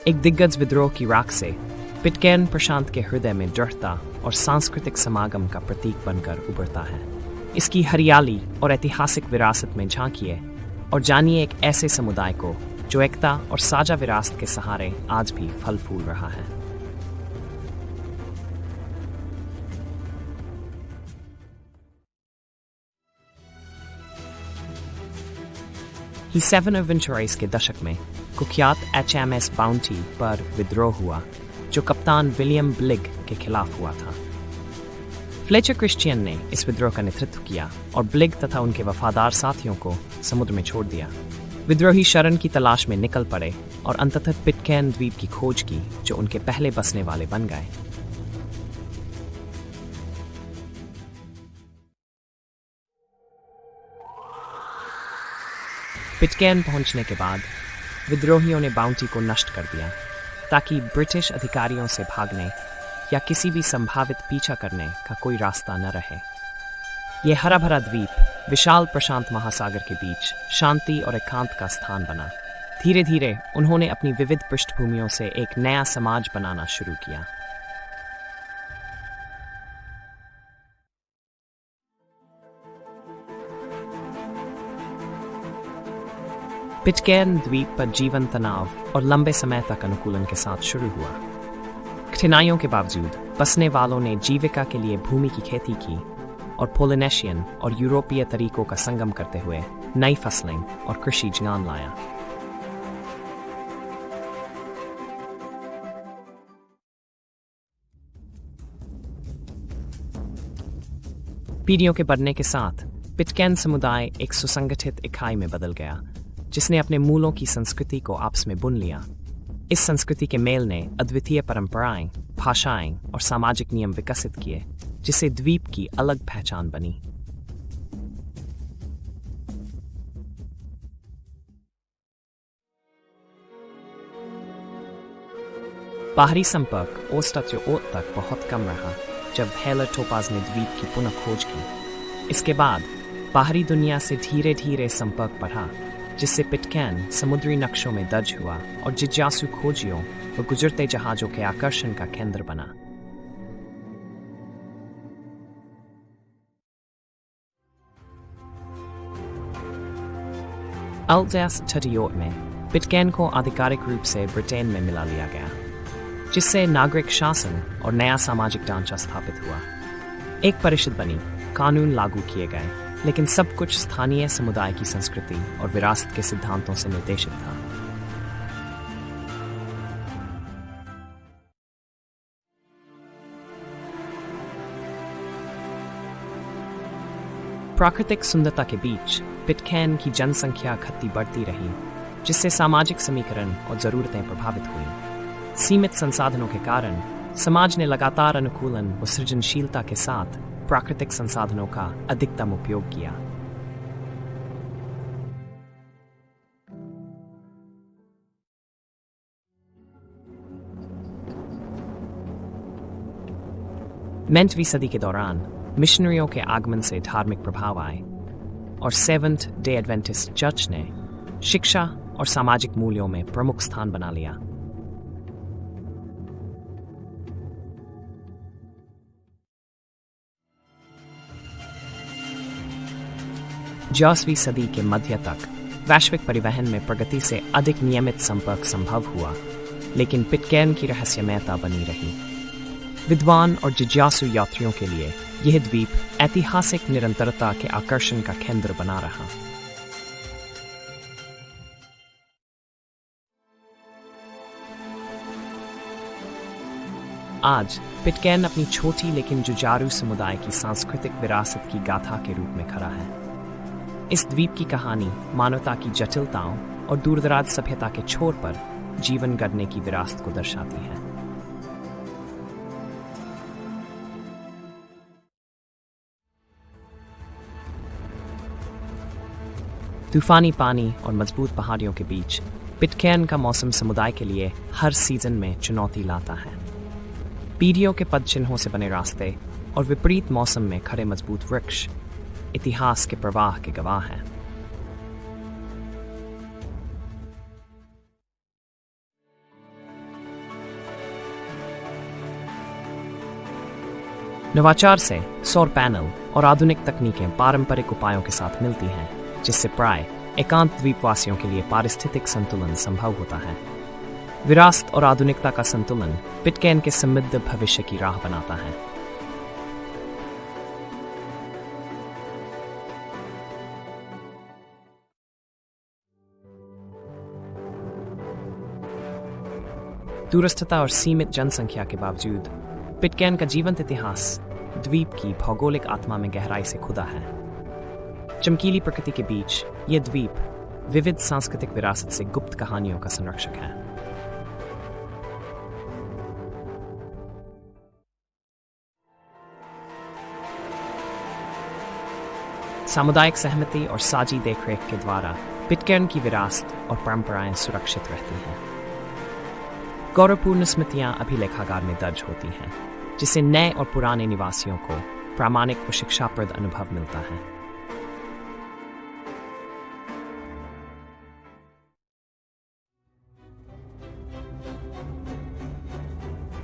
एक दिग्गज विद्रोह की राख से पिटकैर्न प्रशांत के हृदय में दृढ़ता और सांस्कृतिक समागम का प्रतीक बनकर उभरता है। इसकी हरियाली और ऐतिहासिक विरासत में झांकिए और जानिए एक ऐसे समुदाय को जो एकता और साझा विरासत के सहारे आज भी फल फूल रहा है। ही सेवन एडवेंचर्स के दशक में कुख्यात HMS बाउंटी पर विद्रोह हुआ जो कप्तान विलियम ब्लिग के खिलाफ हुआ था। फ्लेचर क्रिश्चियन ने इस विद्रोह का नेतृत्व किया और ब्लिग तथा उनके वफादार साथियों को समुद्र में छोड़ दिया। विद्रोही शरण की तलाश में निकल पड़े और अंततः पिटकैर्न द्वीप की खोज की जो उनके पहले बसने वाले बन गए। पिटकैर्न पहुंचने के बाद विद्रोहियों ने बाउंटी को नष्ट कर दिया ताकि ब्रिटिश अधिकारियों से भागने या किसी भी संभावित पीछा करने का कोई रास्ता न रहे। यह हरा भरा द्वीप विशाल प्रशांत महासागर के बीच शांति और एकांत का स्थान बना। धीरे धीरे उन्होंने अपनी विविध पृष्ठभूमियों से एक नया समाज बनाना शुरू किया। पिटकैर्न द्वीप पर जीवन तनाव और लंबे समय तक अनुकूलन के साथ शुरू हुआ। कठिनाइयों के बावजूद बसने वालों ने जीविका के लिए भूमि की खेती की और पोलिनेशियन और यूरोपीय तरीकों का संगम करते हुए नई फसलें और कृषि ज्ञान लाया। पीढ़ियों के बढ़ने के साथ पिटकैर्न समुदाय एक सुसंगठित इकाई में बदल गया जिसने अपने मूलों की संस्कृति को आपस में बुन लिया। इस संस्कृति के मेल ने अद्वितीय परंपराएं, भाषाएं और सामाजिक नियम विकसित किए जिससे द्वीप की अलग पहचान बनी। बाहरी संपर्क ओस्टाच्योट तक बहुत कम रहा जब हेलर टोपाज ने द्वीप की पुनः खोज की। इसके बाद बाहरी दुनिया से धीरे धीरे संपर्क बढ़ा जिससे पिटकैर्न समुद्री नक्शों में दर्ज हुआ और जिज्ञासु खोजियों व गुजरते जहाजों के आकर्षण का केंद्र बना। अल्ज़ास तटीयोट में पिटकैर्न को आधिकारिक रूप से ब्रिटेन में मिला लिया गया जिससे नागरिक शासन और नया सामाजिक ढांचा स्थापित हुआ। एक परिषद बनी, कानून लागू किए गए, लेकिन सब कुछ स्थानीय समुदाय की संस्कृति और विरासत के सिद्धांतों से निर्देशित था। प्राकृतिक सुंदरता के बीच पिटकैर्न की जनसंख्या घटती बढ़ती रही जिससे सामाजिक समीकरण और जरूरतें प्रभावित हुई। सीमित संसाधनों के कारण समाज ने लगातार अनुकूलन व सृजनशीलता के साथ प्राकृतिक संसाधनों का अधिकतम उपयोग किया। मैंटवीं सदी के दौरान मिशनरियों के आगमन से धार्मिक प्रभाव आए और सेवेंथ डे एडवेंटिस्ट चर्च ने शिक्षा और सामाजिक मूल्यों में प्रमुख स्थान बना लिया। जॉसवीं सदी के मध्य तक वैश्विक परिवहन में प्रगति से अधिक नियमित संपर्क संभव हुआ, लेकिन पिटकैर्न की रहस्यमयता बनी रही। विद्वान और जिज्ञासु यात्रियों के लिए यह द्वीप ऐतिहासिक निरंतरता के आकर्षण का केंद्र बना रहा। आज पिटकैर्न अपनी छोटी लेकिन जुझारू समुदाय की सांस्कृतिक विरासत की गाथा के रूप में खड़ा है। इस द्वीप की कहानी मानवता की जटिलताओं और दूरदराज सभ्यता के छोर पर जीवन गढ़ने की विरासत को दर्शाती है। तूफानी पानी और मजबूत पहाड़ियों के बीच पिटकैर्न का मौसम समुदाय के लिए हर सीजन में चुनौती लाता है। पीढ़ियों के पदचिन्हों से बने रास्ते और विपरीत मौसम में खड़े मजबूत वृक्ष इतिहास के प्रवाह के गवाह हैं। नवाचार से सौर पैनल और आधुनिक तकनीकें पारंपरिक उपायों के साथ मिलती हैं, जिससे प्राय एकांत द्वीपवासियों के लिए पारिस्थितिक संतुलन संभव होता है। विरासत और आधुनिकता का संतुलन पिटकैन के समृद्ध भविष्य की राह बनाता है। दूरस्थता और सीमित जनसंख्या के बावजूद पिटकैन का जीवंत इतिहास द्वीप की भौगोलिक आत्मा में गहराई से खुदा है। चमकीली प्रकृति के बीच यह द्वीप विविध सांस्कृतिक विरासत से गुप्त कहानियों का संरक्षक है। सामुदायिक सहमति और साझी देखरेख के द्वारा पिटकैन की विरासत और परंपराएं सुरक्षित रहती हैं। गौरवपूर्ण स्मृतियां अभिलेखागार में दर्ज होती हैं, जिससे नए और पुराने निवासियों को प्रामाणिक और शिक्षाप्रद अनुभव मिलता है।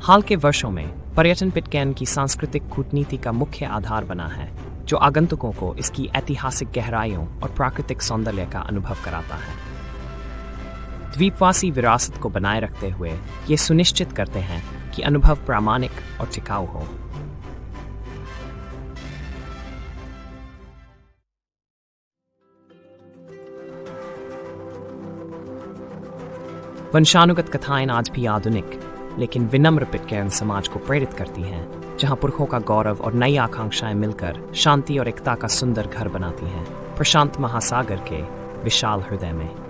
हाल के वर्षों में पर्यटन पिटकैन की सांस्कृतिक कूटनीति का मुख्य आधार बना है, जो आगंतुकों को इसकी ऐतिहासिक गहराइयों और प्राकृतिक सौंदर्य का अनुभव कराता है। द्वीपवासी विरासत को बनाए रखते हुए ये सुनिश्चित करते हैं कि अनुभव प्रामाणिक और टिकाऊ हो। वंशानुगत कथाएं आज भी आधुनिक लेकिन विनम्र पिटकैन समाज को प्रेरित करती हैं, जहां पुरखों का गौरव और नई आकांक्षाएं मिलकर शांति और एकता का सुंदर घर बनाती हैं, प्रशांत महासागर के विशाल हृदय में।